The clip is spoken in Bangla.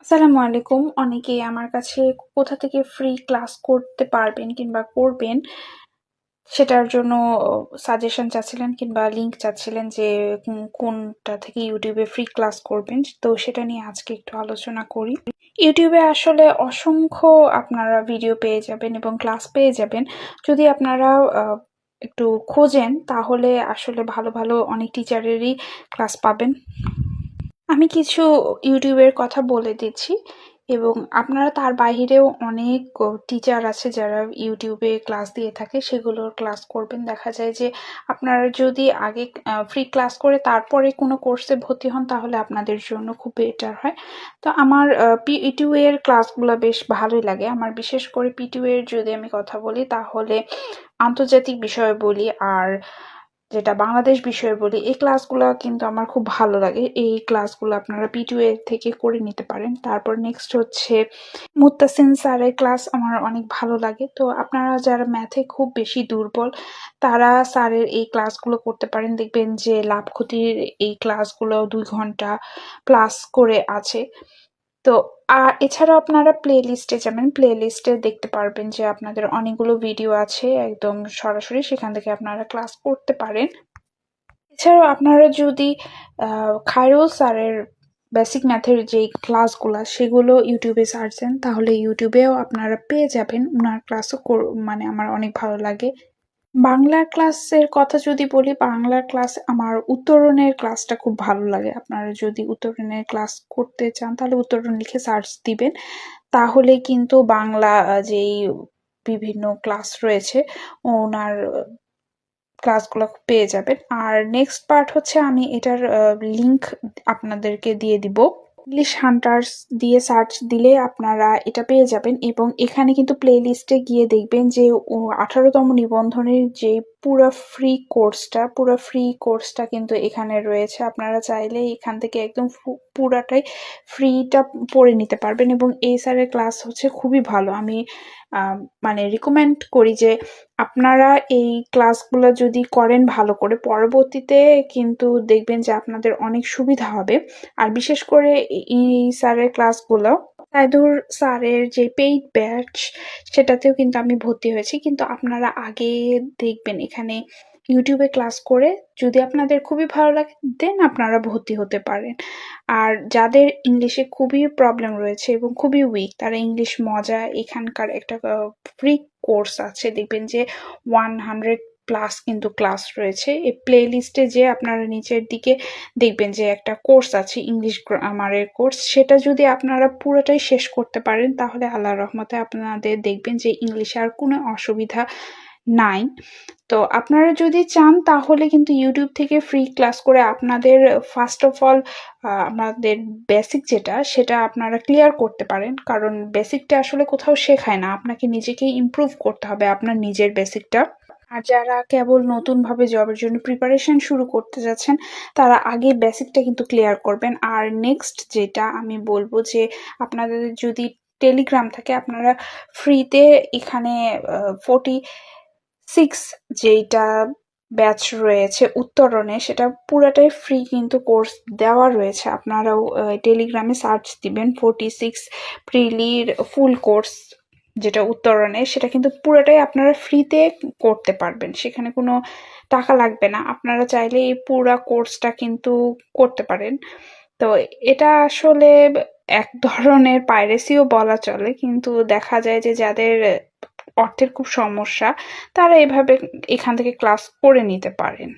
আসসালামু আলাইকুম। অনেকেই আমার কাছে কোথা থেকে ফ্রি ক্লাস করতে পারবেন কিংবা করবেন সেটার জন্য সাজেশন চাচ্ছিলেন কিংবা লিংক চাচ্ছিলেন যে কোনটা থেকে ইউটিউবে ফ্রি ক্লাস করবেন। তো সেটা নিয়ে আজকে একটু আলোচনা করি। ইউটিউবে আসলে অসংখ্য আপনারা ভিডিও পেয়ে যাবেন এবং ক্লাস পেয়ে যাবেন। যদি আপনারা একটু খোঁজেন তাহলে আসলে ভালো ভালো অনেক টিচারেরই ক্লাস পাবেন। আমি কিছু ইউটিউবের কথা বলে দিচ্ছি এবং আপনারা তার বাহিরেও অনেক টিচার আছে যারা ইউটিউবে ক্লাস দিয়ে থাকে, সেগুলোর ক্লাস করবেন। দেখা যায় যে আপনারা যদি আগে ফ্রি ক্লাস করে তারপরে কোনো কোর্সে ভর্তি হন তাহলে আপনাদের জন্য খুব বেটার হয়। তো আমার পিটিউ এর ক্লাসগুলো বেশ ভালোই লাগে আমার। বিশেষ করে পিটিউ এর যদি আমি কথা বলি তাহলে আন্তর্জাতিক বিষয় বলি আর যেটা বাংলাদেশ বিষয়ে বলি, এই ক্লাসগুলো কিন্তু আমার খুব ভালো লাগে। এই ক্লাসগুলো আপনারা পিটিউ এর থেকে করে নিতে পারেন। তারপর নেক্সট হচ্ছে মুত্তাসিন স্যারের ক্লাস আমার অনেক ভালো লাগে। তো আপনারা যারা ম্যাথে খুব বেশি দুর্বল তারা স্যারের এই ক্লাসগুলো করতে পারেন। দেখবেন যে লাভ ক্ষতির এই ক্লাসগুলো 2 ঘন্টা প্লাস করে আছে। তো এছাড়াও আপনারা প্লে লিস্টে যাবেন। প্লে লিস্টে দেখতে পারবেন যে আপনাদের অনেকগুলো ভিডিও আছে একদম সরাসরি, সেখান থেকে আপনারা ক্লাস করতে পারেন। এছাড়াও আপনারা যদি খায়রুল স্যারের বেসিক ম্যাথের যেই ক্লাসগুলা সেগুলো ইউটিউবে সার্চ দেন তাহলে ইউটিউবেও আপনারা পেয়ে যাবেন। উনার ক্লাসও মানে আমার অনেক ভালো লাগে। বাংলা ক্লাসের কথা যদি বলি, বাংলার ক্লাস আমার উত্তরণের ক্লাসটা খুব ভালো লাগে। আপনারা যদি উত্তরণের ক্লাস করতে চান তাহলে উত্তরণ লিখে সার্চ দিবেন, তাহলে কিন্তু বাংলা যেই বিভিন্ন ক্লাস রয়েছে ওনার ক্লাসগুলো পেয়ে যাবেন। আর নেক্সট পার্ট হচ্ছে আমি এটার লিংক আপনাদেরকে দিয়ে দিব। ইংলিশ হান্টার্স দিয়ে সার্চ দিলে আপনারা এটা পেয়ে যাবেন এবং এখানে কিন্তু প্লে লিস্টে গিয়ে দেখবেন যে 18তম নিবন্ধনের যে পুরো ফ্রি কোর্সটা কিন্তু এখানে রয়েছে। আপনারা চাইলে এখান থেকে একদম পুরাটাই ফ্রিটা পড়ে নিতে পারবেন এবং এই স্যারের ক্লাস হচ্ছে খুবই ভালো। আমি মানে রিকমেন্ড করি যে আপনারা এই ক্লাসগুলো যদি করেন ভালো করে, পরবর্তীতে কিন্তু দেখবেন যে আপনাদের অনেক সুবিধা হবে। আর বিশেষ করে এই স্যারের ক্লাসগুলো, সাইদুর স্যারের যে পেইড ব্যাচ সেটাতেও কিন্তু আমি ভর্তি হয়েছি। কিন্তু আপনারা আগে দেখবেন এখানে ইউটিউবে ক্লাস করে যদি আপনাদের খুবই ভালো লাগে দেন আপনারা ভর্তি হতে পারেন। আর যাদের ইংলিশে খুবই প্রবলেম রয়েছে এবং খুবই উইক, তারা ইংলিশ মজা এখানকার একটা ফ্রি কোর্স আছে, দেখবেন যে 100+ কিন্তু ক্লাস রয়েছে। এই প্লে লিস্টে যে আপনারা নিচের দিকে দেখবেন যে একটা কোর্স আছে ইংলিশ গ্রামারের কোর্স, সেটা যদি আপনারা পুরোটাই শেষ করতে পারেন তাহলে আল্লাহর রহমতে আপনাদের দেখবেন যে ইংলিশে আর কোনো অসুবিধা নাই। তো আপনারা যদি চান তাহলে কিন্তু ইউটিউব থেকে ফ্রি ক্লাস করে আপনাদের ফার্স্ট অফ অল আমাদের বেসিক যেটা সেটা আপনারা ক্লিয়ার করতে পারেন, কারণ বেসিকটা আসলে কোথাও শেখায় না, আপনাকে নিজেকেই ইমপ্রুভ করতে হবে আপনার নিজের বেসিকটা। আর যারা কেবল নতুনভাবে জবের জন্য প্রিপারেশন শুরু করতে যাচ্ছেন তারা আগে বেসিকটা কিন্তু ক্লিয়ার করবেন। আর নেক্সট যেটা আমি বলবো যে আপনাদের যদি টেলিগ্রাম থাকে আপনারা ফ্রিতে এখানে 46 যেইটা ব্যাচ রয়েছে উত্তরণে সেটা পুরাটাই ফ্রি কিন্তু কোর্স দেওয়া রয়েছে। আপনারাও টেলিগ্রামে সার্চ দিবেন 46 প্রিলির ফুল কোর্স যেটা উত্তরণে, সেটা কিন্তু পুরোটাই আপনারা ফ্রিতে করতে পারবেন, সেখানে কোনো টাকা লাগবে না। আপনারা চাইলে এই পুরা কোর্সটা কিন্তু করতে পারেন। তো এটা আসলে এক ধরনের পাইরেসিও বলা চলে, কিন্তু দেখা যায় যে যাদের অর্থের খুব সমস্যা তারা এভাবে এখান থেকে ক্লাস করে নিতে পারেন।